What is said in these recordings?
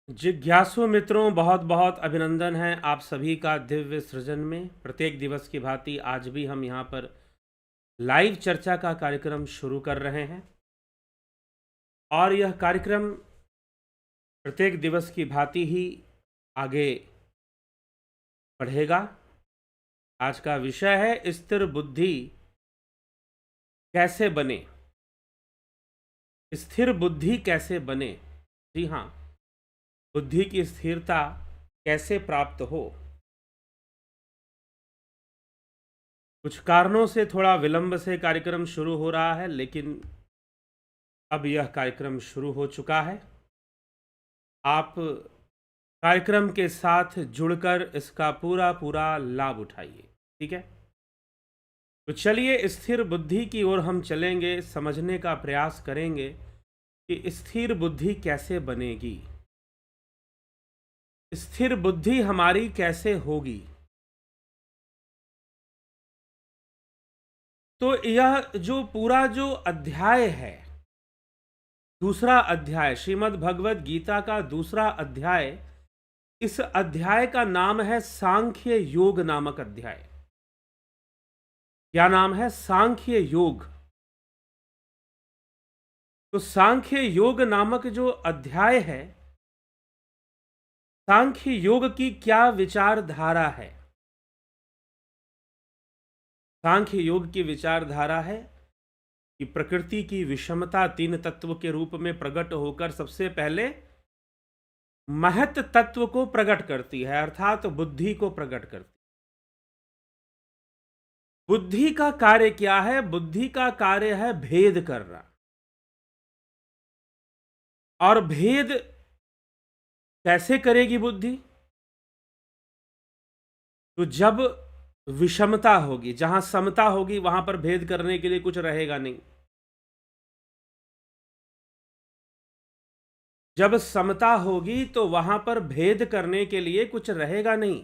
जिज्ञासु मित्रों, बहुत बहुत अभिनंदन है आप सभी का दिव्य सृजन में। प्रत्येक दिवस की भांति आज भी हम यहाँ पर लाइव चर्चा का कार्यक्रम शुरू कर रहे हैं और यह कार्यक्रम प्रत्येक दिवस की भांति ही आगे बढ़ेगा। आज का विषय है स्थिर बुद्धि कैसे बने। स्थिर बुद्धि कैसे बने। जी हाँ, बुद्धि की स्थिरता कैसे प्राप्त हो। कुछ कारणों से थोड़ा विलंब से कार्यक्रम शुरू हो रहा है, लेकिन अब यह कार्यक्रम शुरू हो चुका है। आप कार्यक्रम के साथ जुड़कर इसका पूरा पूरा लाभ उठाइए। ठीक है, तो चलिए स्थिर बुद्धि की ओर हम चलेंगे, समझने का प्रयास करेंगे कि स्थिर बुद्धि कैसे बनेगी, स्थिर बुद्धि हमारी कैसे होगी। तो यह जो पूरा जो अध्याय है, दूसरा अध्याय श्रीमद् भगवत गीता का दूसरा अध्याय, इस अध्याय का नाम है सांख्य योग नामक अध्याय। क्या नाम है? सांख्य योग। तो सांख्य योग नामक जो अध्याय है, सांख्य योग की क्या विचारधारा है? सांख्य योग की विचारधारा है कि प्रकृति की विषमता तीन तत्व के रूप में प्रकट होकर सबसे पहले महत तत्व को प्रकट करती है, अर्थात बुद्धि को प्रकट करती है। बुद्धि का कार्य क्या है? बुद्धि का कार्य है भेद करना। और भेद कैसे करेगी बुद्धि? तो जब विषमता होगी, जहां समता होगी वहां पर भेद करने के लिए कुछ रहेगा नहीं। जब समता होगी तो वहां पर भेद करने के लिए कुछ रहेगा नहीं।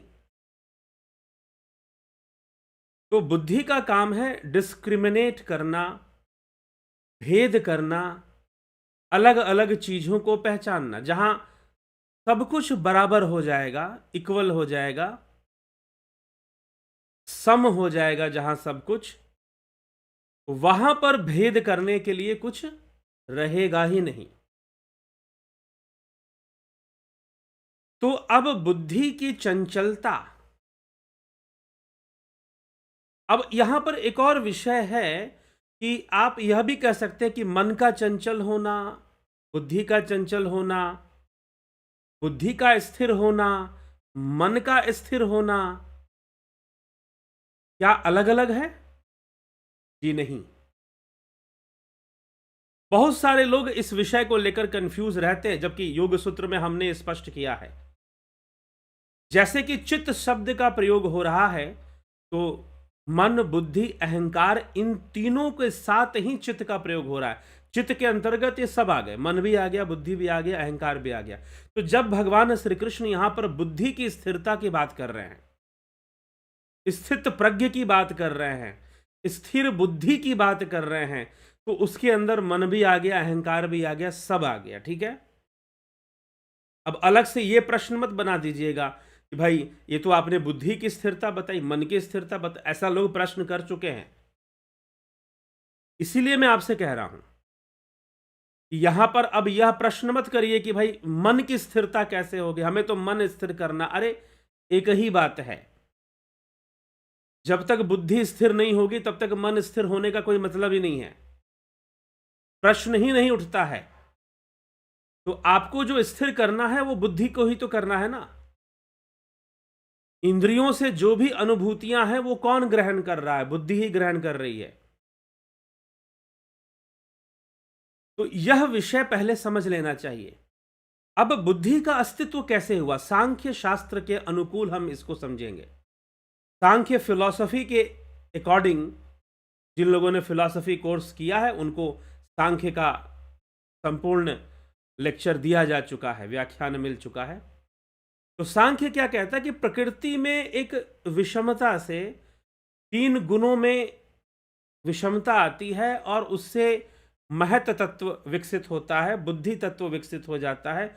तो बुद्धि का काम है डिस्क्रिमिनेट करना, भेद करना, अलग अलग चीजों को पहचानना। जहां सब कुछ बराबर हो जाएगा, इक्वल हो जाएगा, सम हो जाएगा, जहां सब कुछ, वहां पर भेद करने के लिए कुछ रहेगा ही नहीं। तो अब बुद्धि की चंचलता, अब यहां पर एक और विषय है कि आप यह भी कह सकते हैं कि मन का चंचल होना, बुद्धि का चंचल होना, बुद्धि का स्थिर होना, मन का स्थिर होना, क्या अलग अलग है? जी नहीं। बहुत सारे लोग इस विषय को लेकर कंफ्यूज रहते हैं, जबकि योग सूत्र में हमने स्पष्ट किया है। जैसे कि चित्त शब्द का प्रयोग हो रहा है, तो मन, बुद्धि, अहंकार, इन तीनों के साथ ही चित्त का प्रयोग हो रहा है। चित्त के अंतर्गत ये सब आ गए, मन भी आ गया, बुद्धि भी आ गया, अहंकार भी आ गया। तो जब भगवान श्री कृष्ण यहां पर बुद्धि की स्थिरता की बात कर रहे हैं, स्थित प्रज्ञ की बात कर रहे हैं, स्थिर बुद्धि की बात कर रहे हैं, तो उसके अंदर मन भी आ गया, अहंकार भी आ गया, सब आ गया। ठीक है, अब अलग से ये प्रश्न मत बना दीजिएगा कि भाई ये तो आपने बुद्धि की स्थिरता बताई, मन की स्थिरता बताई। ऐसा लोग प्रश्न कर चुके हैं। इसीलिए मैं आपसे कह रहा हूं कि यहां पर अब यह प्रश्न मत करिए कि भाई मन की स्थिरता कैसे होगी, हमें तो मन स्थिर करना। अरे एक ही बात है, जब तक बुद्धि स्थिर नहीं होगी तब तक मन स्थिर होने का कोई मतलब ही नहीं है, प्रश्न ही नहीं उठता है। तो आपको जो स्थिर करना है वो बुद्धि को ही तो करना है ना। इंद्रियों से जो भी अनुभूतियां हैं वो कौन ग्रहण कर रहा है? बुद्धि ही ग्रहण कर रही है। तो यह विषय पहले समझ लेना चाहिए। अब बुद्धि का अस्तित्व कैसे हुआ, सांख्य शास्त्र के अनुकूल हम इसको समझेंगे। सांख्य फिलॉसफी के अकॉर्डिंग, जिन लोगों ने फिलॉसफी कोर्स किया है उनको सांख्य का संपूर्ण लेक्चर दिया जा चुका है, व्याख्यान मिल चुका है। तो सांख्य क्या कहता है कि प्रकृति में एक विषमता से तीन गुणों में विषमता आती है और उससे महत तत्व विकसित होता है, बुद्धि तत्व विकसित हो जाता है,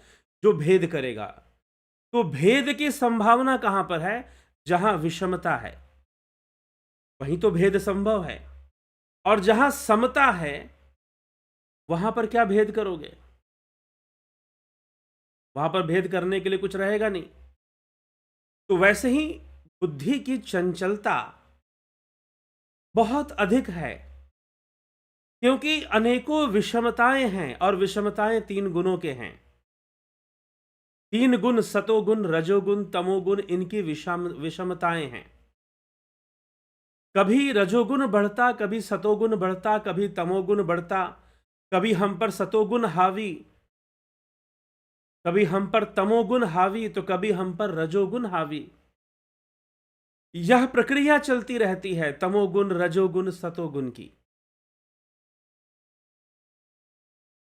जो भेद करेगा। तो भेद की संभावना कहां पर है? जहां विषमता है वहीं तो भेद संभव है, और जहां समता है वहां पर क्या भेद करोगे? वहां पर भेद करने के लिए कुछ रहेगा नहीं। तो वैसे ही बुद्धि की चंचलता बहुत अधिक है, क्योंकि अनेकों विषमताएं हैं, और विषमताएं 3 गुणों के हैं। 3 गुण, सतोगुण, रजोगुण, तमोगुण, इनकी विषमताएं हैं। कभी रजोगुण बढ़ता, कभी सतोगुण बढ़ता, कभी तमोगुण बढ़ता, कभी हम पर सतोगुण हावी, कभी हम पर तमोगुण हावी, तो कभी हम पर रजोगुण हावी। यह प्रक्रिया चलती रहती है तमोगुण, रजोगुण, सतोगुण की,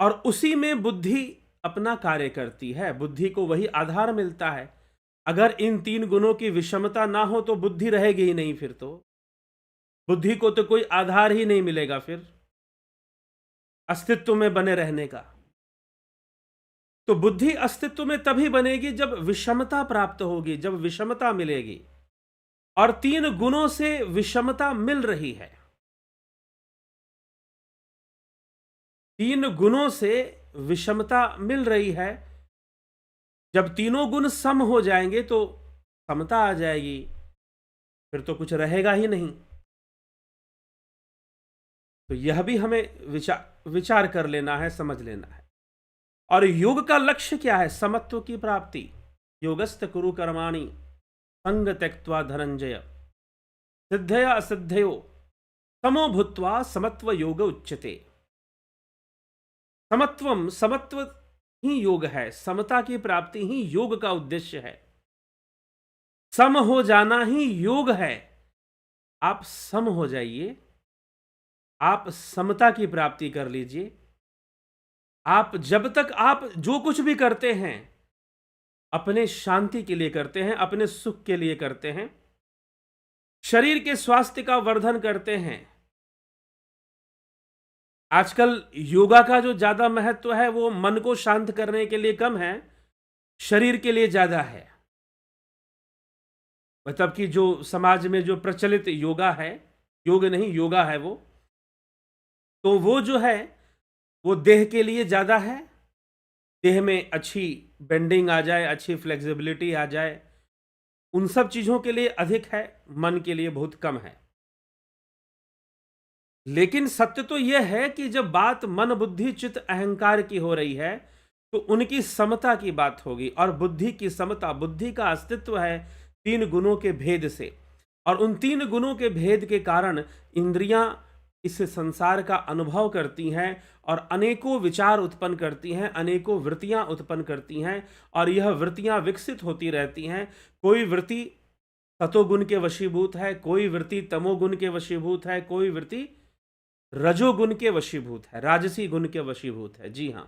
और उसी में बुद्धि अपना कार्य करती है। बुद्धि को वही आधार मिलता है। अगर इन 3 गुणों की विषमता ना हो तो बुद्धि रहेगी ही नहीं। फिर तो बुद्धि को तो कोई आधार ही नहीं मिलेगा फिर अस्तित्व में बने रहने का। तो बुद्धि अस्तित्व में तभी बनेगी जब विषमता प्राप्त होगी, जब विषमता मिलेगी, और 3 गुणों से विषमता मिल रही है। 3 गुणों से विषमता मिल रही है। जब तीनों गुण सम हो जाएंगे तो समता आ जाएगी, फिर तो कुछ रहेगा ही नहीं। तो यह भी हमें विचार कर लेना है, समझ लेना है। और योग का लक्ष्य क्या है? समत्व की प्राप्ति। योगस्थ कुरु कर्माणि संग त्यक्त्वा धनंजय सिद्धया असिद्धयो समो भूत्वा समत्व योग उच्यते। समत्व ही योग है। समता की प्राप्ति ही योग का उद्देश्य है। सम हो जाना ही योग है। आप सम हो जाइए, आप समता की प्राप्ति कर लीजिए। आप जब तक आप जो कुछ भी करते हैं अपने शांति के लिए करते हैं, अपने सुख के लिए करते हैं, शरीर के स्वास्थ्य का वर्धन करते हैं। आजकल योगा का जो ज्यादा महत्व है वो मन को शांत करने के लिए कम है, शरीर के लिए ज्यादा है। मतलब कि जो समाज में जो प्रचलित योगा है, योग नहीं योगा है वो, तो वो जो है वो देह के लिए ज्यादा है। देह में अच्छी बेंडिंग आ जाए, अच्छी फ्लेक्सिबिलिटी आ जाए, उन सब चीजों के लिए अधिक है, मन के लिए बहुत कम है। लेकिन सत्य तो यह है कि जब बात मन, बुद्धि, चित्त, अहंकार की हो रही है तो उनकी समता की बात होगी। और बुद्धि की समता, बुद्धि का अस्तित्व है 3 गुणों के भेद से, और उन 3 गुणों के भेद के कारण इंद्रियां इस संसार का अनुभव करती हैं और अनेकों विचार उत्पन्न करती हैं, अनेकों वृत्तियां उत्पन्न करती हैं, और यह वृत्तियां विकसित होती रहती हैं। कोई वृत्ति सतोगुण के वशीभूत है, कोई वृत्ति तमोगुण के वशीभूत है, कोई वृत्ति रजोगुण के वशीभूत है, राजसी गुण के वशीभूत है। जी हां,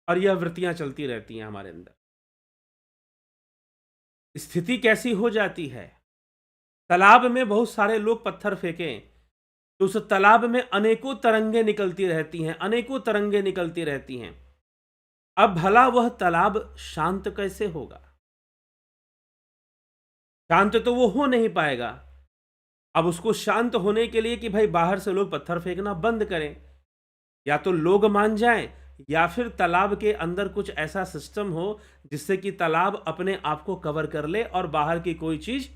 और यह वृत्तियां चलती रहती हैं हमारे अंदर। स्थिति कैसी हो जाती है? तालाब में बहुत सारे लोग पत्थर फेंकें तो उस तालाब में अनेकों तरंगे निकलती रहती हैं, अनेकों तरंगे निकलती रहती हैं। अब भला वह तालाब शांत कैसे होगा? शांत तो वो हो नहीं पाएगा। अब उसको शांत होने के लिए कि भाई बाहर से लोग पत्थर फेंकना बंद करें, या तो लोग मान जाएं, या फिर तालाब के अंदर कुछ ऐसा सिस्टम हो जिससे कि तालाब अपने आप को कवर कर ले और बाहर की कोई चीज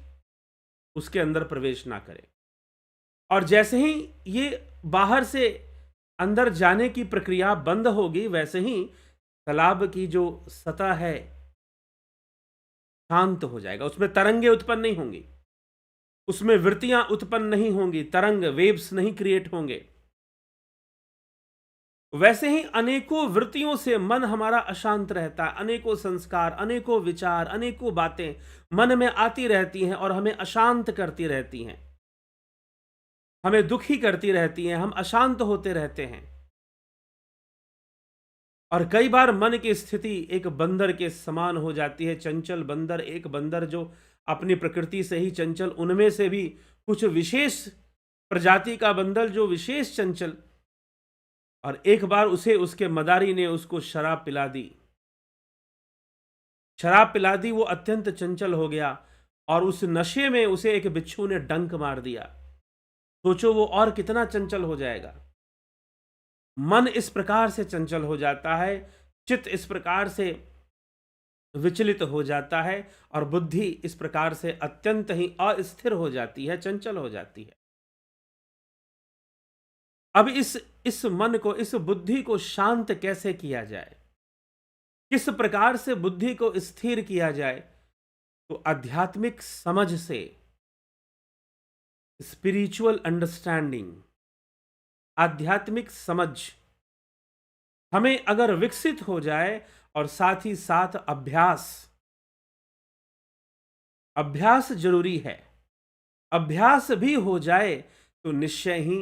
उसके अंदर प्रवेश ना करे। और जैसे ही ये बाहर से अंदर जाने की प्रक्रिया बंद होगी, वैसे ही तालाब की जो सतह है शांत हो जाएगा। उसमें तरंगे उत्पन्न नहीं होंगी, उसमें वृत्तियां उत्पन्न नहीं होंगी, तरंग वेव्स नहीं क्रिएट होंगे। वैसे ही अनेकों वृत्तियों से मन हमारा अशांत रहता है। अनेकों संस्कार, अनेकों विचार, अनेकों बातें मन में आती रहती हैं और हमें अशांत करती रहती हैं, हमें दुखी करती रहती हैं, हम अशांत होते रहते हैं। और कई बार मन की स्थिति एक बंदर के समान हो जाती है। चंचल बंदर, एक बंदर जो अपनी प्रकृति से ही चंचल, उनमें से भी कुछ विशेष प्रजाति का बंदर जो विशेष चंचल, और एक बार उसे उसके मदारी ने उसको शराब पिला दी शराब पिला दी, वो अत्यंत चंचल हो गया और उस नशे में उसे एक बिच्छू ने डंक मार दिया। सोचो वो और कितना चंचल हो जाएगा। मन इस प्रकार से चंचल हो जाता है, चित्त इस प्रकार से विचलित हो जाता है और बुद्धि इस प्रकार से अत्यंत ही अस्थिर हो जाती है, चंचल हो जाती है। अब इस मन को, इस बुद्धि को शांत कैसे किया जाए, किस प्रकार से बुद्धि को स्थिर किया जाए? तो आध्यात्मिक समझ से, स्पिरिचुअल अंडरस्टैंडिंग, आध्यात्मिक समझ हमें अगर विकसित हो जाए और साथ ही साथ अभ्यास, अभ्यास जरूरी है। अभ्यास भी हो जाए तो निश्चय ही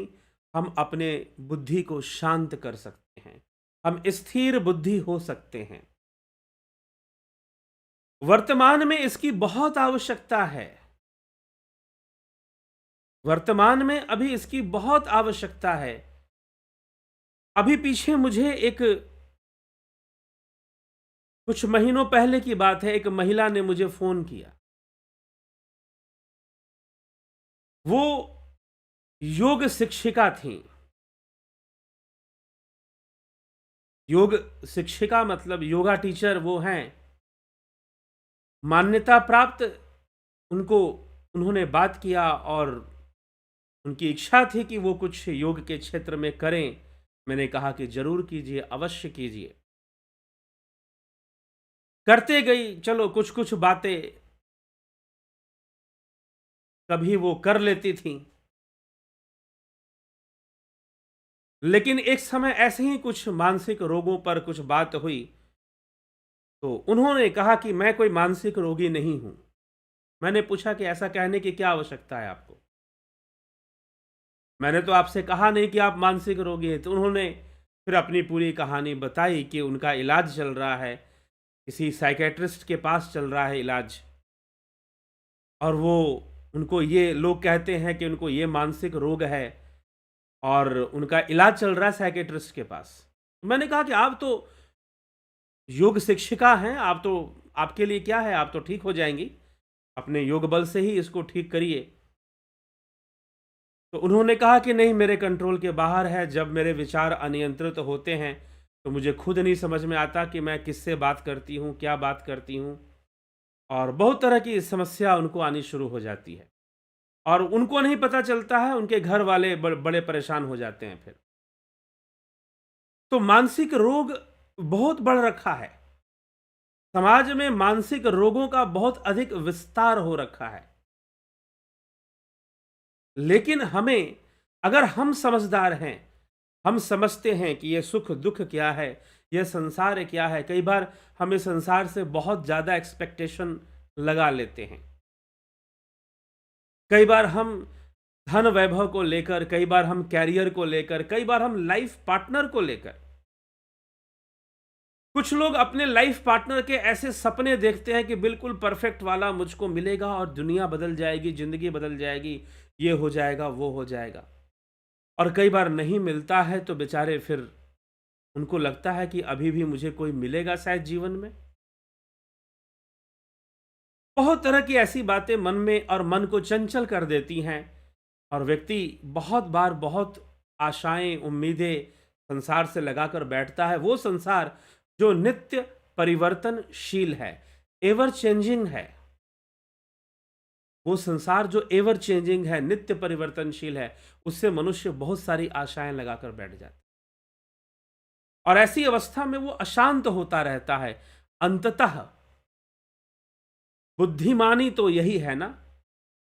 हम अपने बुद्धि को शांत कर सकते हैं, हम स्थिर बुद्धि हो सकते हैं। वर्तमान में इसकी बहुत आवश्यकता है। वर्तमान में अभी इसकी बहुत आवश्यकता है। अभी पीछे मुझे एक, कुछ महीनों पहले की बात है, एक महिला ने मुझे फोन किया। वो योग शिक्षिका थी। योग शिक्षिका मतलब योगा टीचर वो हैं, मान्यता प्राप्त। उनको, उन्होंने बात किया और उनकी इच्छा थी कि वो कुछ योग के क्षेत्र में करें। मैंने कहा कि जरूर कीजिए, अवश्य कीजिए। करते गई, चलो कुछ कुछ बातें कभी वो कर लेती थी, लेकिन एक समय ऐसे ही कुछ मानसिक रोगों पर कुछ बात हुई तो उन्होंने कहा कि मैं कोई मानसिक रोगी नहीं हूं। मैंने पूछा कि ऐसा कहने की क्या आवश्यकता है आपको? मैंने तो आपसे कहा नहीं कि आप मानसिक रोगी हैं। तो उन्होंने फिर अपनी पूरी कहानी बताई कि उनका इलाज चल रहा है, किसी साइकेट्रिस्ट के पास चल रहा है इलाज, और वो, उनको ये लोग कहते हैं कि उनको ये मानसिक रोग है और उनका इलाज चल रहा है साइकेट्रिस्ट के पास। मैंने कहा कि आप तो योग शिक्षिका हैं, आप तो, आपके लिए क्या है, आप तो ठीक हो जाएंगी, अपने योग बल से ही इसको ठीक करिए। तो उन्होंने कहा कि नहीं, मेरे कंट्रोल के बाहर है। जब मेरे विचार अनियंत्रित होते हैं तो मुझे खुद नहीं समझ में आता कि मैं किससे बात करती हूँ, क्या बात करती हूँ, और बहुत तरह की समस्या उनको आनी शुरू हो जाती है और उनको नहीं पता चलता है, उनके घर वाले बड़े परेशान हो जाते हैं फिर। तो मानसिक रोग बहुत बढ़ रखा है, समाज में मानसिक रोगों का बहुत अधिक विस्तार हो रखा है। लेकिन हमें, अगर हम समझदार हैं, हम समझते हैं कि यह सुख दुख क्या है, यह संसार क्या है। कई बार हम इस संसार से बहुत ज्यादा एक्सपेक्टेशन लगा लेते हैं। कई बार हम धन वैभव को लेकर, कई बार हम कैरियर को लेकर, कई बार हम लाइफ पार्टनर को लेकर, कुछ लोग अपने लाइफ पार्टनर के ऐसे सपने देखते हैं कि बिल्कुल परफेक्ट वाला मुझको मिलेगा और दुनिया बदल जाएगी, जिंदगी बदल जाएगी, ये हो जाएगा, वो हो जाएगा। और कई बार नहीं मिलता है तो बेचारे फिर, उनको लगता है कि अभी भी मुझे कोई मिलेगा शायद जीवन में। बहुत तरह की ऐसी बातें मन में और मन को चंचल कर देती हैं और व्यक्ति बहुत बार बहुत आशाएं, उम्मीदें संसार से लगाकर बैठता है। वो संसार जो नित्य परिवर्तनशील है, एवर चेंजिंग है, वो संसार जो एवर चेंजिंग है, नित्य परिवर्तनशील है, उससे मनुष्य बहुत सारी आशाएं लगाकर बैठ जाता है और ऐसी अवस्था में वो अशांत होता रहता है। अंततः बुद्धिमानी तो यही है ना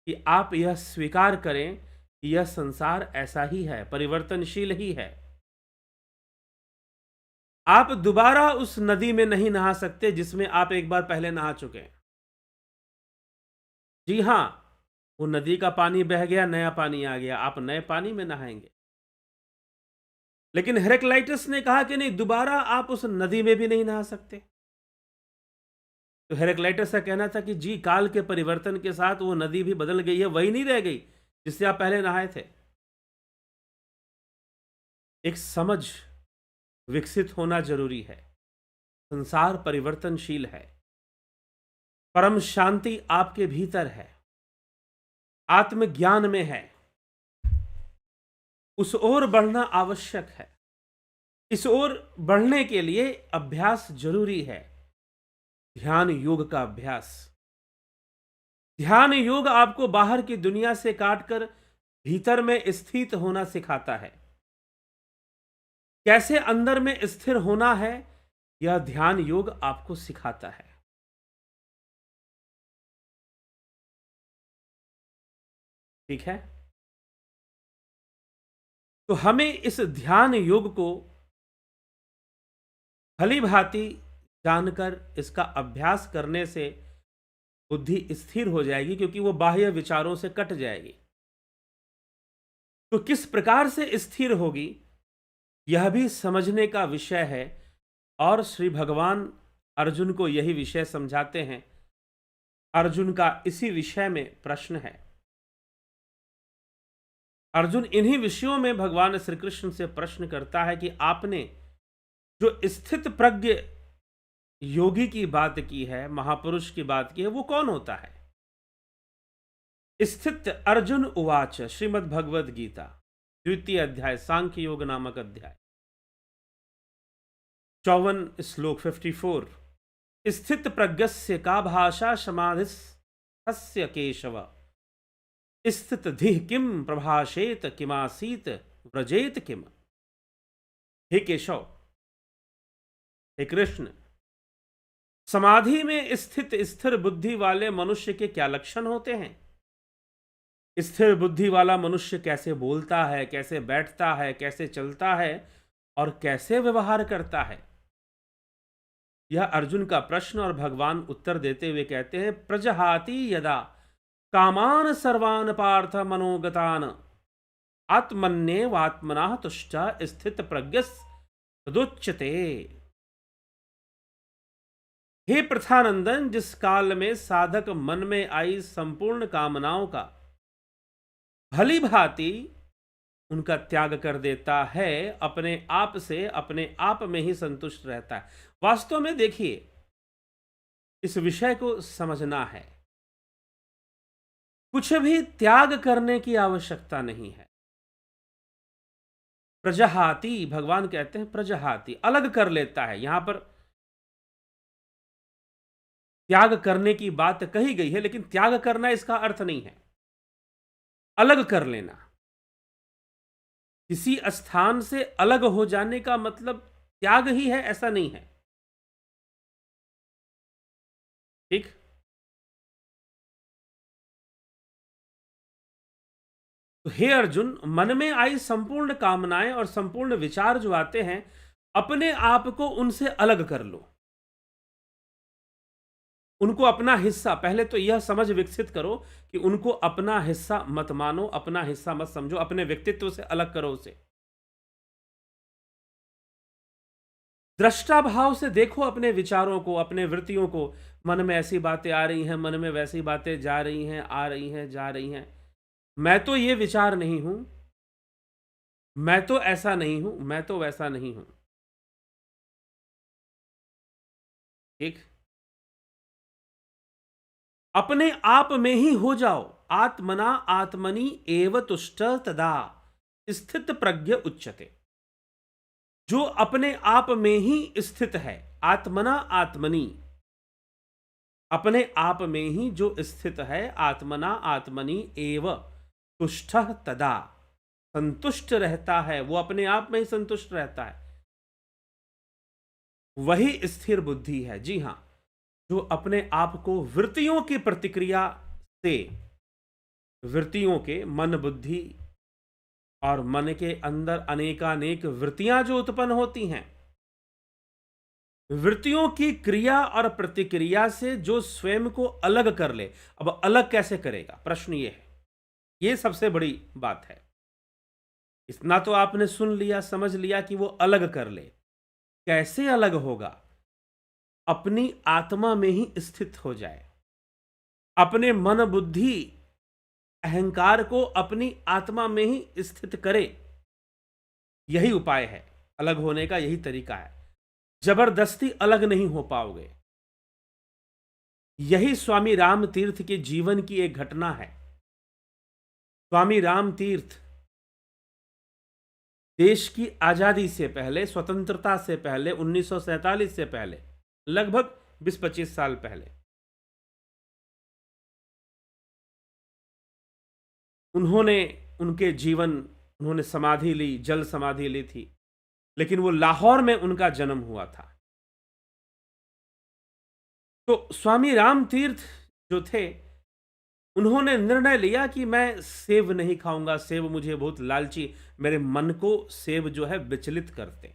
कि आप यह स्वीकार करें कि यह संसार ऐसा ही है, परिवर्तनशील ही है। आप दोबारा उस नदी में नहीं नहा सकते जिसमें आप एक बार पहले नहा चुके हैं। जी हां, वो नदी का पानी बह गया, नया पानी आ गया, आप नए पानी में नहाएंगे। लेकिन हेराक्लाइटस ने कहा कि नहीं, दोबारा आप उस नदी में भी नहीं नहा सकते। तो हेराक्लाइटस का कहना था कि जी, काल के परिवर्तन के साथ वो नदी भी बदल गई है, वही नहीं रह गई जिससे आप पहले नहाए थे। एक समझ विकसित होना जरूरी है। संसार परिवर्तनशील है, परम शांति आपके भीतर है, आत्मज्ञान में है, उस ओर बढ़ना आवश्यक है। इस ओर बढ़ने के लिए अभ्यास जरूरी है, ध्यान योग का अभ्यास। ध्यान योग आपको बाहर की दुनिया से काटकर भीतर में स्थित होना सिखाता है। कैसे अंदर में स्थिर होना है, यह ध्यान योग आपको सिखाता है। ठीक है, तो हमें इस ध्यान योग को भली भांति जानकर इसका अभ्यास करने से बुद्धि स्थिर हो जाएगी, क्योंकि वो बाह्य विचारों से कट जाएगी। तो किस प्रकार से स्थिर होगी, यह भी समझने का विषय है। और श्री भगवान अर्जुन को यही विषय समझाते हैं। अर्जुन का इसी विषय में प्रश्न है। अर्जुन इन्हीं विषयों में भगवान श्री कृष्ण से प्रश्न करता है कि आपने जो स्थित प्रज्ञ योगी की बात की है, महापुरुष की बात की है, वो कौन होता है? स्थित अर्जुन उवाच, श्रीमद् भगवद गीता, द्वितीय अध्याय, सांख्य योग नामक अध्याय, 54 श्लोक 54। स्थित प्रज्ञस्य का भाषा समाधिस्य केशव, स्थित धिः किम प्रभाषेत किमासीत व्रजेत किम। हे केशव, हे कृष्ण, समाधि में स्थित स्थिर बुद्धि वाले मनुष्य के क्या लक्षण होते हैं? स्थिर बुद्धि वाला मनुष्य कैसे बोलता है, कैसे बैठता है, कैसे चलता है और कैसे व्यवहार करता है? यह अर्जुन का प्रश्न। और भगवान उत्तर देते हुए कहते हैं, प्रजहाति यदा कामान सर्वान पार्थ मनोगतान आत्मन्येवात्मना तुष्टा स्थित प्रज्ञस्तदुच्यते। हे प्रथानंदन, जिस काल में साधक मन में आई संपूर्ण कामनाओं का भली भांति उनका त्याग कर देता है, अपने आप से अपने आप में ही संतुष्ट रहता है। वास्तव में देखिए, इस विषय को समझना है, कुछ भी त्याग करने की आवश्यकता नहीं है। प्रजहाति, भगवान कहते हैं प्रजहाति, अलग कर लेता है। यहां पर त्याग करने की बात कही गई है, लेकिन त्याग करना इसका अर्थ नहीं है। अलग कर लेना, किसी स्थान से अलग हो जाने का मतलब त्याग ही है, ऐसा नहीं है। ठीक, तो हे अर्जुन, मन में आई संपूर्ण कामनाएं और संपूर्ण विचार जो आते हैं, अपने आप को उनसे अलग कर लो। उनको अपना हिस्सा, पहले तो यह समझ विकसित करो कि उनको अपना हिस्सा मत मानो, अपना हिस्सा मत समझो, अपने व्यक्तित्व से अलग करो उसे। दृष्टा भाव से देखो अपने विचारों को, अपने वृत्तियों को। मन में ऐसी बातें आ रही हैं, मन में वैसी बातें जा रही हैं, आ रही हैं, जा रही हैं। मैं तो ये विचार नहीं हूं, मैं तो ऐसा नहीं हूं, मैं तो वैसा नहीं हूं। ठीक, अपने आप में ही हो जाओ। आत्मना आत्मनि एव तुष्ट तदा स्थित प्रज्ञ उच्यते। जो अपने आप में ही स्थित है, आत्मना आत्मनि, अपने आप में ही जो स्थित है, आत्मना आत्मनि एव तुष्ट तदा, संतुष्ट रहता है, वो अपने आप में ही संतुष्ट रहता है, वही स्थिर बुद्धि है। जी हां, जो अपने आप को वृत्तियों की प्रतिक्रिया से, वृत्तियों के, मन बुद्धि और मन के अंदर अनेकानेक वृत्तियां जो उत्पन्न होती हैं, वृत्तियों की क्रिया और प्रतिक्रिया से जो स्वयं को अलग कर ले। अब अलग कैसे करेगा, प्रश्न ये है। ये सबसे बड़ी बात है। इतना तो आपने सुन लिया, समझ लिया कि वो अलग कर ले। कैसे अलग होगा? अपनी आत्मा में ही स्थित हो जाए, अपने मन बुद्धि अहंकार को अपनी आत्मा में ही स्थित करे। यही उपाय है अलग होने का, यही तरीका है। जबरदस्ती अलग नहीं हो पाओगे। यही स्वामी राम तीर्थ के जीवन की एक घटना है। स्वामी राम तीर्थ देश की आजादी से पहले, स्वतंत्रता से पहले, 1947 से पहले, लगभग 20-25 साल पहले, उन्होंने उनके जीवन उन्होंने समाधि ली, जल समाधि ली थी, लेकिन वो लाहौर में उनका जन्म हुआ था। तो स्वामी राम तीर्थ जो थे, उन्होंने निर्णय लिया कि मैं सेब नहीं खाऊंगा, सेब मुझे बहुत लालची, मेरे मन को सेब जो है विचलित करते,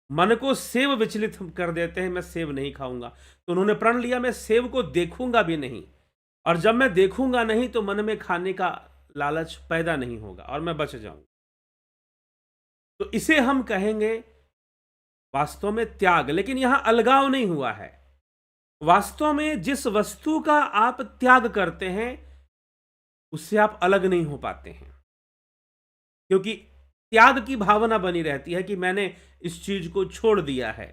मन को सेब विचलित कर देते हैं, मैं सेब नहीं खाऊंगा। तो उन्होंने प्रण लिया मैं सेब को देखूंगा भी नहीं, और जब मैं देखूंगा नहीं तो मन में खाने का लालच पैदा नहीं होगा और मैं बच जाऊंगा। तो इसे हम कहेंगे वास्तव में त्याग। लेकिन यहां अलगाव नहीं हुआ है। वास्तव में जिस वस्तु का आप त्याग करते हैं उससे आप अलग नहीं हो पाते हैं, क्योंकि त्याग की भावना बनी रहती है कि मैंने इस चीज को छोड़ दिया है।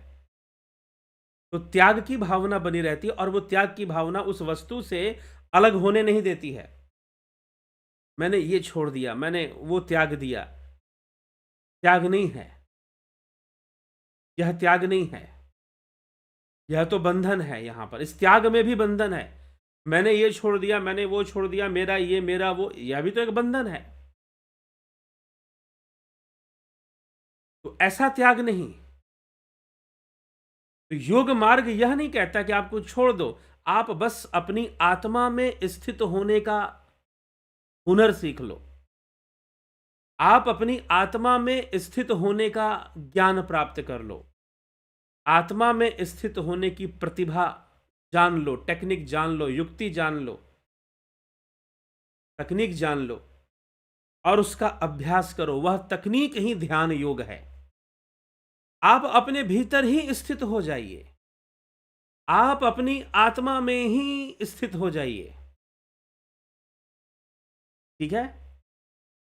तो त्याग की भावना बनी रहती है, और वो त्याग की भावना उस वस्तु से अलग होने नहीं देती है। मैंने ये छोड़ दिया, मैंने वो त्याग दिया, त्याग नहीं है, यह त्याग नहीं है, यह तो बंधन है। यहां पर इस त्याग में भी बंधन है। मैंने ये छोड़ दिया, मैंने वो छोड़ दिया, मेरा ये, मेरा वो, यह भी तो एक बंधन है। तो ऐसा त्याग नहीं। तो योग मार्ग यह नहीं कहता कि आपको छोड़ दो, आप बस अपनी आत्मा में स्थित होने का हुनर सीख लो। आप अपनी आत्मा में स्थित होने का ज्ञान प्राप्त कर लो, आत्मा में स्थित होने की प्रतिभा जान लो, टेक्निक जान लो, युक्ति जान लो, तकनीक जान लो, और उसका अभ्यास करो। वह तकनीक ही ध्यान योग है। आप अपने भीतर ही स्थित हो जाइए, आप अपनी आत्मा में ही स्थित हो जाइए। ठीक है,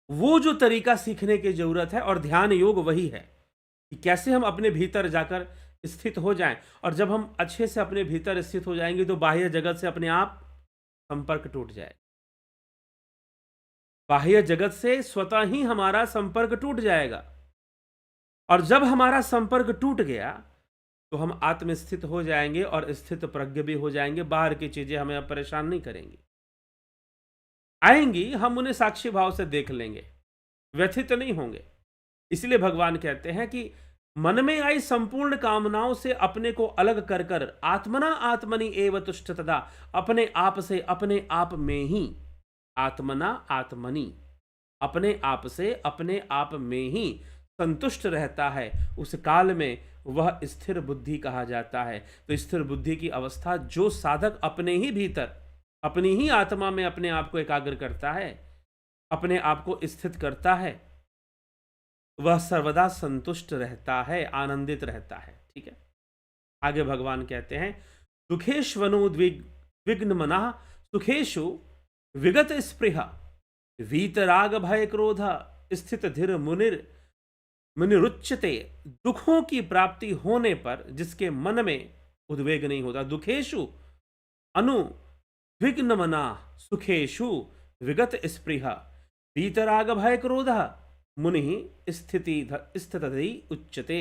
वो जो तरीका सीखने की जरूरत है, और ध्यान योग वही है कि कैसे हम अपने भीतर जाकर स्थित हो जाएं। और जब हम अच्छे से अपने भीतर स्थित हो जाएंगे तो बाह्य जगत से अपने आप संपर्क टूट जाए। बाह्य जगत से स्वतः ही हमारा संपर्क टूट जाएगा, और जब हमारा संपर्क टूट गया तो हम आत्मस्थित हो जाएंगे और स्थित प्रज्ञ भी हो जाएंगे। बाहर की चीजें हमें अब परेशान नहीं करेंगी, आएंगी, हम उन्हें साक्षी भाव से देख लेंगे, व्यथित नहीं होंगे। इसलिए भगवान कहते हैं कि मन में आई संपूर्ण कामनाओं से अपने को अलग कर कर आत्मना आत्मनि एव तुष्ट तथा, अपने आप से अपने आप में ही, आत्मना आत्मनि, अपने आप से अपने आप में ही संतुष्ट रहता है, उस काल में वह स्थिर बुद्धि कहा जाता है। तो स्थिर बुद्धि की अवस्था जो साधक अपने ही भीतर, अपनी ही आत्मा में अपने आप को एकाग्र करता है, अपने आप को स्थित करता है, वह सर्वदा संतुष्ट रहता है, आनंदित रहता है। ठीक है, आगे भगवान कहते हैं दुखेश्वनुद्विग्न मना सुखेशु विगत स्पृहा वीतराग भय क्रोध स्थित धीर मुनिरुच्यते। दुखों की प्राप्ति होने पर जिसके मन में उद्वेग नहीं होता, दुखेशु अनुविघ्न मना सुखेशु विगत स्पृहा वीतराग भय क्रोध मुनि स्थिति उच्यते।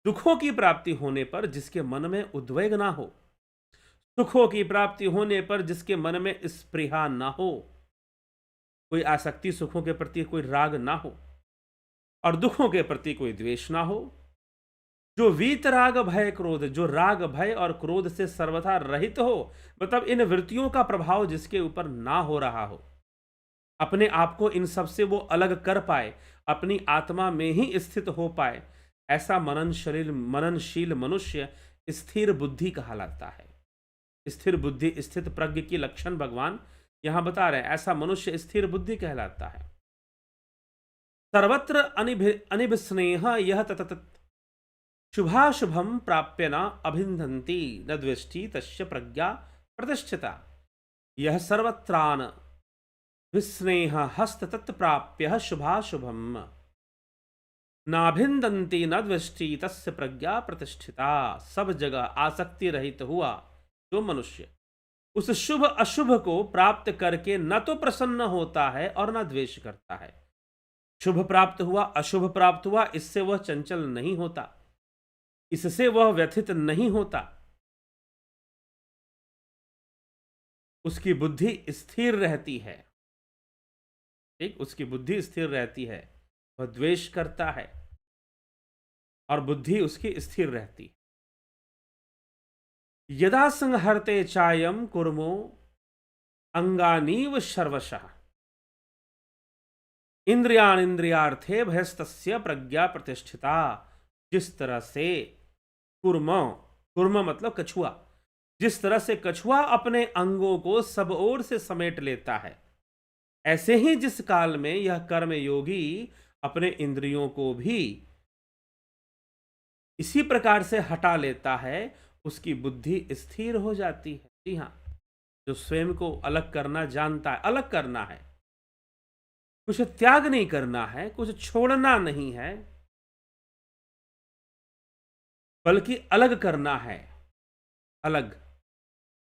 दुखों की प्राप्ति होने पर जिसके मन में उद्वेग ना हो, सुखों की प्राप्ति होने पर जिसके मन में स्पृहा ना हो, कोई आसक्ति सुखों के प्रति, कोई राग ना हो, और दुखों के प्रति कोई द्वेष ना हो, जो वीतराग भय क्रोध, जो राग भय और क्रोध से सर्वथा रहित हो, मतलब इन वृत्तियों का प्रभाव जिसके ऊपर ना हो रहा हो, अपने आप को इन सब से वो अलग कर पाए, अपनी आत्मा में ही स्थित हो पाए, ऐसा मननशील मनुष्य स्थिर बुद्धि कहलाता है। स्थिर बुद्धि, स्थित प्रज्ञ की लक्षण भगवान यहां बता रहे हैं। ऐसा मनुष्य स्थिर बुद्धि कहलाता है। सर्वत्र अनिभिस्नेह यह ततत शुभाशुभम प्राप्य न अभिन्धन्ति न द्वेष्टि तस्य प्रज्ञा प्रतिष्ठिता। यह सर्वत्रान विस्नेह हस्त तत्प्राप्य शुभाशुभम। नाभिंदंती न द्वेष्टि तस्य प्रज्ञा प्रतिष्ठिता। सब जगह आसक्ति रहित हुआ जो मनुष्य उस शुभ अशुभ को प्राप्त करके न तो प्रसन्न होता है और न द्वेष करता है। शुभ प्राप्त हुआ, अशुभ प्राप्त हुआ, इससे वह चंचल नहीं होता, इससे वह व्यथित नहीं होता। उसकी बुद्धि स्थिर रहती है। ठीक, उसकी बुद्धि स्थिर रहती है। वह द्वेष करता है और बुद्धि उसकी स्थिर रहती है। यदा संहरते चायम कुर्मो अंगानीव सर्वशः इंद्रियार्थे भयस्तस्य प्रज्ञा प्रतिष्ठिता। जिस तरह से कुर्म, कुर्म मतलब कछुआ, जिस तरह से कछुआ अपने अंगों को सब ओर से समेट लेता है, ऐसे ही जिस काल में यह कर्म योगी अपने इंद्रियों को भी इसी प्रकार से हटा लेता है, उसकी बुद्धि स्थिर हो जाती है। जी हां, जो स्वयं को अलग करना जानता है, अलग करना है, कुछ त्याग नहीं करना है, कुछ छोड़ना नहीं है, बल्कि अलग करना है। अलग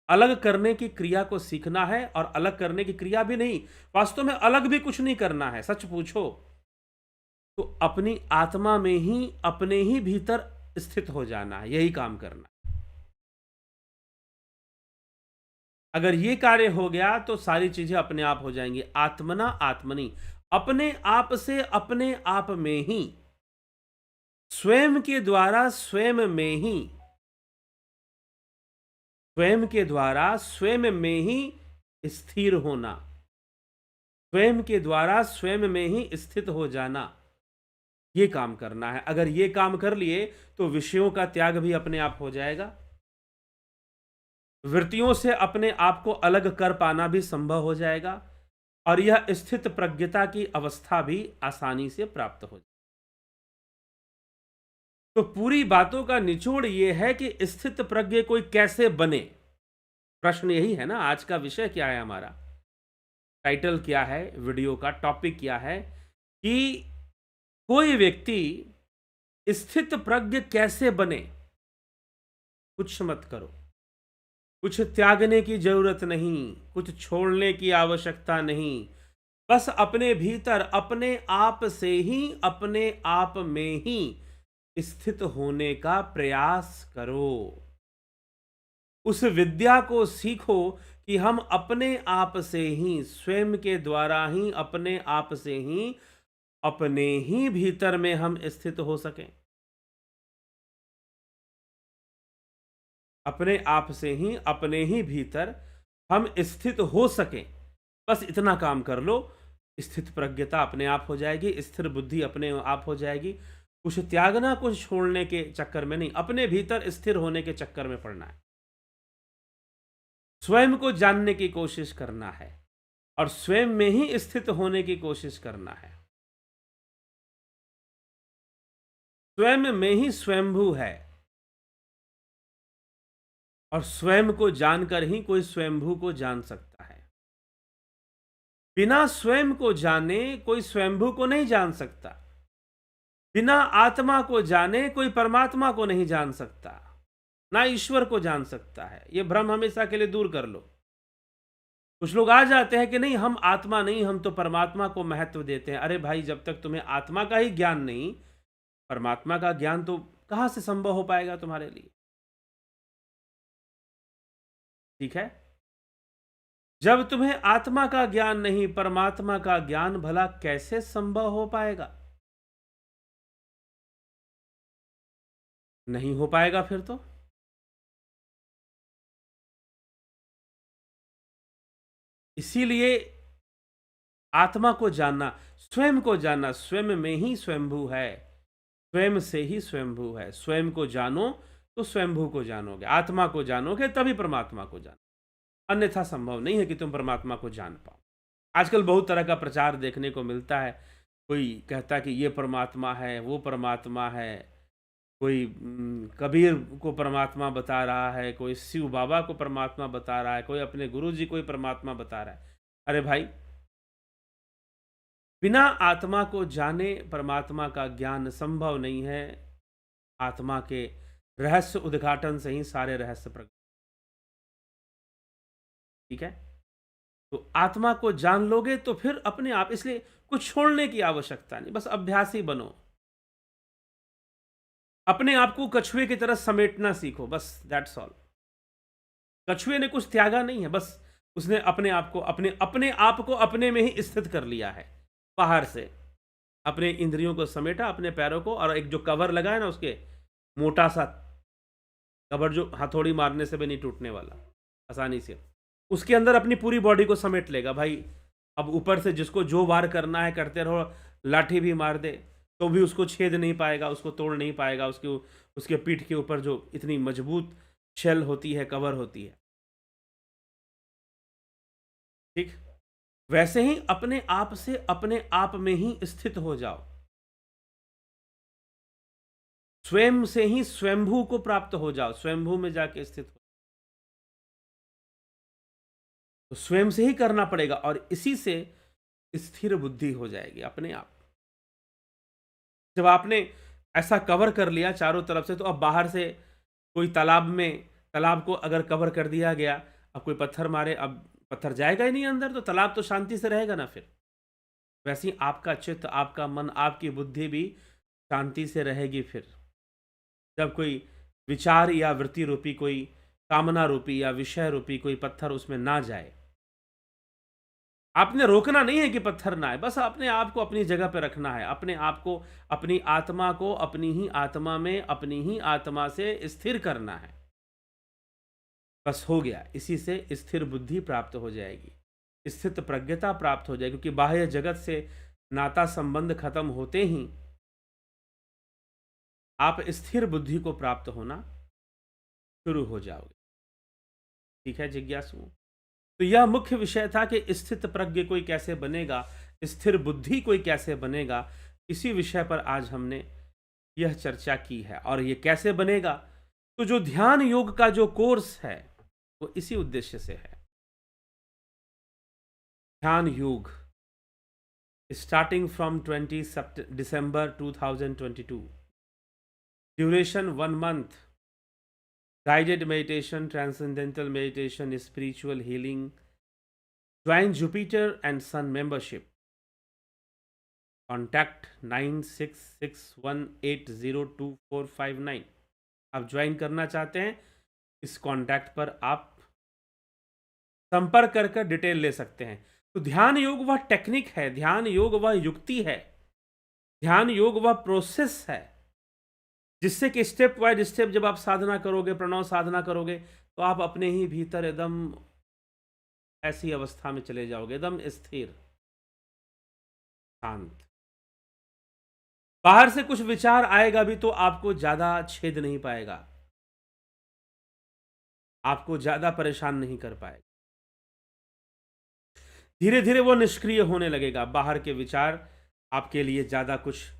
अलग करने की क्रिया को सीखना है, और अलग करने की क्रिया भी नहीं, वास्तव में अलग भी कुछ नहीं करना है। सच पूछो तो अपनी आत्मा में ही, अपने ही भीतर स्थित हो जाना है, यही काम करना। अगर ये कार्य हो गया तो सारी चीजें अपने आप हो जाएंगी। आत्मना आत्मनि, अपने आप से अपने आप में ही, स्वयं के द्वारा स्वयं में ही, स्वयं के द्वारा स्वयं में ही स्थिर होना, स्वयं के द्वारा स्वयं में ही स्थित हो जाना, ये काम करना है। अगर ये काम कर लिए तो विषयों का त्याग भी अपने आप हो जाएगा, वृत्तियों से अपने आप को अलग कर पाना भी संभव हो जाएगा, और यह स्थित प्रज्ञता की अवस्था भी आसानी से प्राप्त हो जाएगी। तो पूरी बातों का निचोड़ यह है कि स्थित प्रज्ञ कोई कैसे बने। प्रश्न यही है ना, आज का विषय क्या है, हमारा टाइटल क्या है, वीडियो का टॉपिक क्या है, कि कोई व्यक्ति स्थित प्रज्ञ कैसे बने। कुछ मत करो, कुछ त्यागने की जरूरत नहीं, कुछ छोड़ने की आवश्यकता नहीं, बस अपने भीतर अपने आप से ही, अपने आप में ही स्थित होने का प्रयास करो। उस विद्या को सीखो कि हम अपने आप से ही, स्वयं के द्वारा ही, अपने आप से ही, अपने ही भीतर में हम स्थित हो सकें। अपने आप से ही, अपने ही भीतर हम स्थित हो सकें, बस इतना काम कर लो, स्थित प्रज्ञता अपने आप हो जाएगी, स्थिर बुद्धि अपने आप हो जाएगी। कुछ त्यागना, कुछ छोड़ने के चक्कर में नहीं, अपने भीतर स्थिर होने के चक्कर में पड़ना है। स्वयं को जानने की कोशिश करना है और स्वयं में ही स्थित होने की कोशिश करना है। स्वयं में ही स्वयंभू है, और स्वयं को जानकर ही कोई स्वयंभू को जान सकता है। बिना स्वयं को जाने कोई स्वयंभू को नहीं जान सकता। बिना आत्मा को जाने कोई परमात्मा को नहीं जान सकता, ना ईश्वर को जान सकता है। यह भ्रम हमेशा के लिए दूर कर लो। कुछ लोग आ जाते हैं कि नहीं, हम आत्मा नहीं, हम तो परमात्मा को महत्व देते हैं। अरे भाई, जब तक तुम्हें आत्मा का ही ज्ञान नहीं, परमात्मा का ज्ञान तो कहां से संभव हो पाएगा तुम्हारे लिए। ठीक है, जब तुम्हें आत्मा का ज्ञान नहीं, परमात्मा का ज्ञान भला कैसे संभव हो पाएगा। नहीं हो पाएगा फिर तो। इसीलिए आत्मा को जानना, स्वयं को जानना, स्वयं में ही स्वयंभू है, स्वयं से ही स्वयंभू है। स्वयं को जानो तो स्वयंभू को जानोगे, आत्मा को जानोगे तभी परमात्मा को जानो, अन्यथा संभव नहीं है कि तुम परमात्मा को जान पाओ। आजकल बहुत तरह का प्रचार देखने को मिलता है। कोई कहता है कि ये परमात्मा है, वो परमात्मा है, कोई कबीर को परमात्मा बता रहा है, कोई शिव बाबा को परमात्मा बता रहा है, कोई अपने गुरु जी को ही परमात्मा बता रहा है। अरे भाई, बिना आत्मा को जाने परमात्मा का ज्ञान संभव नहीं है। आत्मा के रहस्य उद्घाटन से ही सारे रहस्य प्रकट। ठीक है, तो आत्मा को जान लोगे तो फिर अपने आप, इसलिए कुछ छोड़ने की आवश्यकता नहीं, बस अभ्यासी बनो। अपने आप को कछुए की तरह समेटना सीखो, बस दैट्स ऑल। कछुए ने कुछ त्यागा नहीं है, बस उसने अपने आप को अपने में ही स्थित कर लिया है। बाहर से अपने इंद्रियों को समेटा, अपने पैरों को, और एक जो कवर लगा है ना, उसके मोटा सा कवर जो हथौड़ी मारने से भी नहीं टूटने वाला, आसानी से उसके अंदर अपनी पूरी बॉडी को समेट लेगा भाई। अब ऊपर से जिसको जो वार करना है करते रहो, लाठी भी मार दे तो भी उसको छेद नहीं पाएगा, उसको तोड़ नहीं पाएगा। उसके पीठ के ऊपर जो इतनी मजबूत शेल होती है, कवर होती है। ठीक, वैसे ही अपने आप से अपने आप में ही स्थित हो जाओ। स्वयं से ही स्वयंभू को प्राप्त हो जाओ, स्वयंभू में जाके स्थित हो। तो स्वयं से ही करना पड़ेगा, और इसी से स्थिर बुद्धि हो जाएगी अपने आप। जब आपने ऐसा कवर कर लिया चारों तरफ से, तो अब बाहर से कोई तालाब को अगर कवर कर दिया गया, अब कोई पत्थर मारे, अब पत्थर जाएगा ही नहीं अंदर, तो तालाब तो शांति से रहेगा ना। फिर वैसे ही आपका चित्त, आपका मन, आपकी बुद्धि भी शांति से रहेगी। फिर जब कोई विचार या वृत्ति रूपी, कोई कामना रूपी या विषय रूपी कोई पत्थर उसमें ना जाए। आपने रोकना नहीं है कि पत्थर ना आए, बस अपने आप को अपनी जगह पर रखना है। अपने आप को, अपनी आत्मा को अपनी ही आत्मा में, अपनी ही आत्मा से स्थिर करना है। बस हो गया, इसी से स्थिर बुद्धि प्राप्त हो जाएगी, स्थित प्रज्ञता प्राप्त हो जाएगी। क्योंकि बाह्य जगत से नाता संबंध खत्म होते ही आप स्थिर बुद्धि को प्राप्त होना शुरू हो जाओगे। ठीक है जिज्ञासु, तो यह मुख्य विषय था कि स्थित प्रज्ञ कोई कैसे बनेगा, स्थिर बुद्धि कोई कैसे बनेगा। इसी विषय पर आज हमने यह चर्चा की है। और यह कैसे बनेगा, तो जो ध्यान योग का जो कोर्स है वो इसी उद्देश्य से है। ध्यान योग starting from 20 December 2022, duration 1 month, guided meditation, transcendental meditation, spiritual healing. Join Jupiter and Sun membership. Contact 9661802459। आप ज्वाइन करना चाहते हैं, इस कॉन्टैक्ट पर आप संपर्क कर डिटेल ले सकते हैं। तो ध्यान योग वह टेक्निक है, ध्यान योग वह युक्ति है, ध्यान योग वह प्रोसेस है, जिससे कि स्टेप बाय स्टेप जब आप साधना करोगे, प्रणव साधना करोगे, तो आप अपने ही भीतर एकदम ऐसी अवस्था में चले जाओगे, एकदम स्थिर, शांत। बाहर से कुछ विचार आएगा भी तो आपको ज्यादा छेद नहीं पाएगा, आपको ज्यादा परेशान नहीं कर पाएगा। धीरे धीरे वो निष्क्रिय होने लगेगा। बाहर के विचार आपके लिए ज्यादा कुछ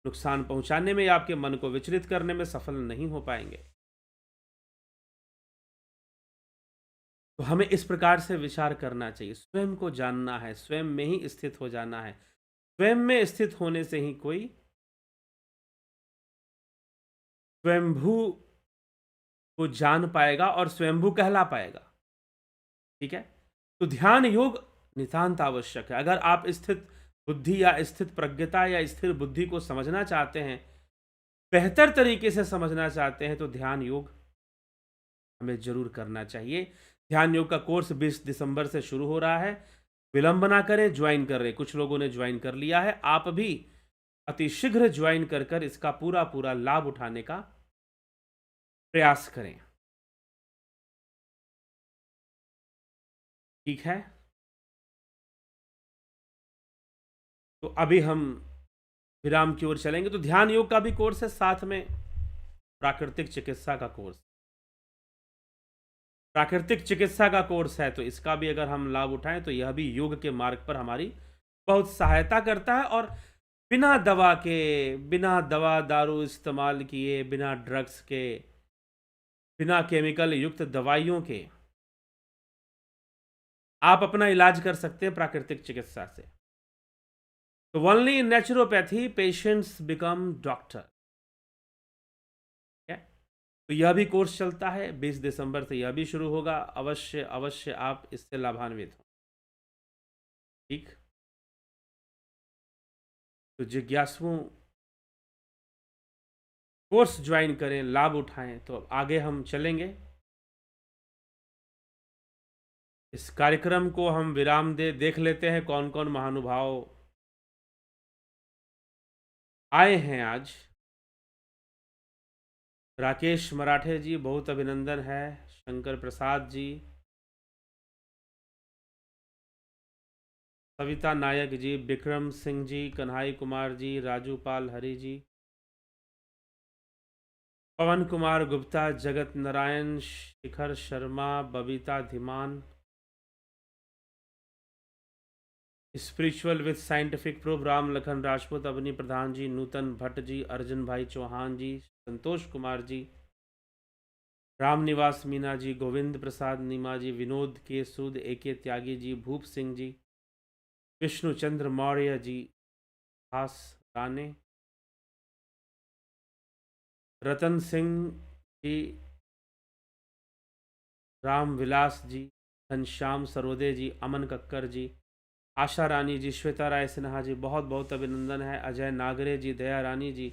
नुकसान पहुंचाने में या आपके मन को विचलित करने में सफल नहीं हो पाएंगे। तो हमें इस प्रकार से विचार करना चाहिए, स्वयं को जानना है, स्वयं में ही स्थित हो जाना है। स्वयं में स्थित होने से ही कोई स्वयंभू को जान पाएगा और स्वयंभू कहला पाएगा। ठीक है, तो ध्यान योग नितांत आवश्यक है। अगर आप स्थित बुद्धि या स्थित प्रज्ञता या स्थिर बुद्धि को समझना चाहते हैं, बेहतर तरीके से समझना चाहते हैं, तो ध्यान योग हमें जरूर करना चाहिए। ध्यान योग का कोर्स 20 दिसंबर से शुरू हो रहा है। विलंब ना करें, ज्वाइन कर रहे, कुछ लोगों ने ज्वाइन कर लिया है, आप भी अति शीघ्र ज्वाइन कर इसका पूरा पूरा लाभ उठाने का प्रयास करें। ठीक है, तो अभी हम विराम की ओर चलेंगे। तो ध्यान योग का भी कोर्स है, साथ में प्राकृतिक चिकित्सा का कोर्स, प्राकृतिक चिकित्सा का कोर्स है। तो इसका भी अगर हम लाभ उठाएं तो यह भी योग के मार्ग पर हमारी बहुत सहायता करता है। और बिना दवा के, बिना दवा दारू इस्तेमाल किए, बिना ड्रग्स के, बिना केमिकल युक्त दवाइयों के आप अपना इलाज कर सकते हैं प्राकृतिक चिकित्सा से। तो only in naturopathy patients become doctor. तो यह भी कोर्स चलता है, 20 दिसंबर से यह भी शुरू होगा। अवश्य अवश्य आप इससे लाभान्वित हो। ठीक, तो जिज्ञासुओं कोर्स ज्वाइन करें, लाभ उठाएं, तो आगे हम चलेंगे। इस कार्यक्रम को हम विराम देख लेते हैं कौन कौन महानुभाव आए हैं आज। राकेश मराठे जी, बहुत अभिनंदन है। शंकर प्रसाद जी, सविता नायक जी, विक्रम सिंह जी, कन्हाई कुमार जी, राजू पाल हरि जी, पवन Kumar Gupta, Jagat Narayan, Shikhar Sharma, Babita Dhiman, spiritual with scientific proof, Ram Lakhan Rajput, Avani Pradhan ji, Nutan Bhatt ji, Arjun Bhai Chauhan जी, संतोष कुमार जी, राम निवास मीना जी, गोविंद प्रसाद नीमा जी, विनोद के सूद, AK त्यागी जी, भूप सिंह जी, विष्णु चंद्र मौर्य जी, हास राणे, रतन सिंह जी, राम विलास जी, घनश्याम सरोदे जी, अमन कक्कर जी, आशा रानी जी, श्वेता राय सिन्हा जी, बहुत बहुत अभिनंदन है। अजय नागरे जी, दया रानी जी,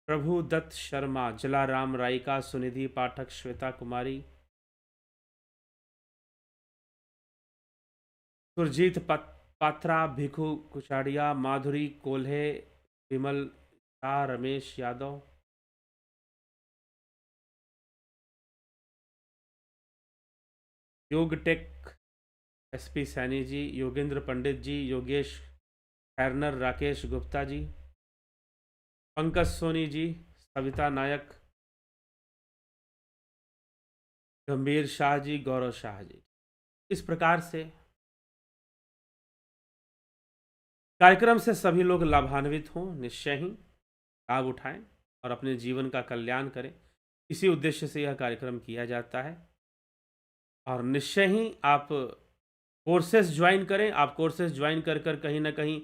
प्रभु दत्त शर्मा, जलाराम रायका, सुनिधि पाठक, श्वेता कुमारी, सुरजीत पात्रा, भिखु कुचाड़िया, माधुरी कोल्हे, विमल शाह, रमेश यादव, योग टेक SP सैनी जी, योगेंद्र पंडित जी, योगेश खैरनर, राकेश गुप्ता जी, पंकज सोनी जी, सविता नायक, गंभीर शाह जी, गौरव शाह जी। इस प्रकार से कार्यक्रम से सभी लोग लाभान्वित हों, निश्चय ही लाभ उठाएं और अपने जीवन का कल्याण करें। इसी उद्देश्य से यह कार्यक्रम किया जाता है। और निश्चय ही आप कोर्सेज ज्वाइन करें। आप कोर्सेज ज्वाइन कर कर कहीं ना कहीं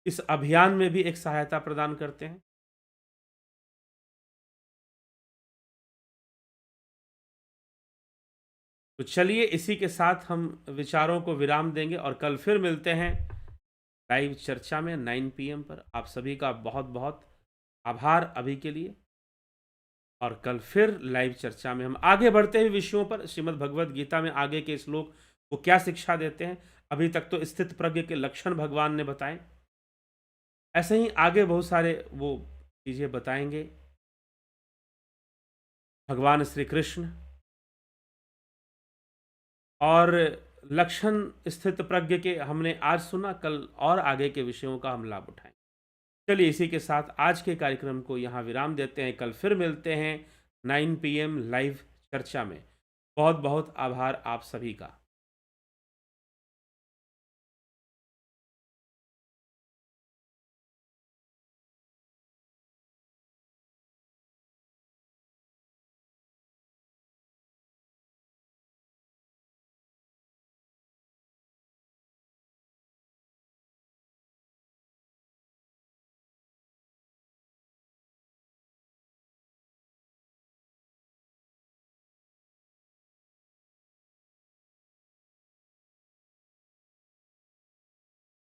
इस अभियान में भी एक सहायता प्रदान करते हैं। तो चलिए इसी के साथ हम विचारों को विराम देंगे और कल फिर मिलते हैं लाइव चर्चा में 9 PM पर। आप सभी का बहुत बहुत आभार अभी के लिए। और कल फिर लाइव चर्चा में हम आगे बढ़ते हुए विषयों पर, श्रीमद् भगवद गीता में आगे के श्लोक वो क्या शिक्षा देते हैं। अभी तक तो स्थित प्रज्ञ के लक्षण भगवान ने बताए, ऐसे ही आगे बहुत सारे वो चीज़ें बताएंगे भगवान श्री कृष्ण। और लक्षण स्थित प्रज्ञ के हमने आज सुना, कल और आगे के विषयों का हम लाभ उठाएं। चलिए इसी के साथ आज के कार्यक्रम को यहाँ विराम देते हैं। कल फिर मिलते हैं 9 PM लाइव चर्चा में। बहुत बहुत आभार आप सभी का।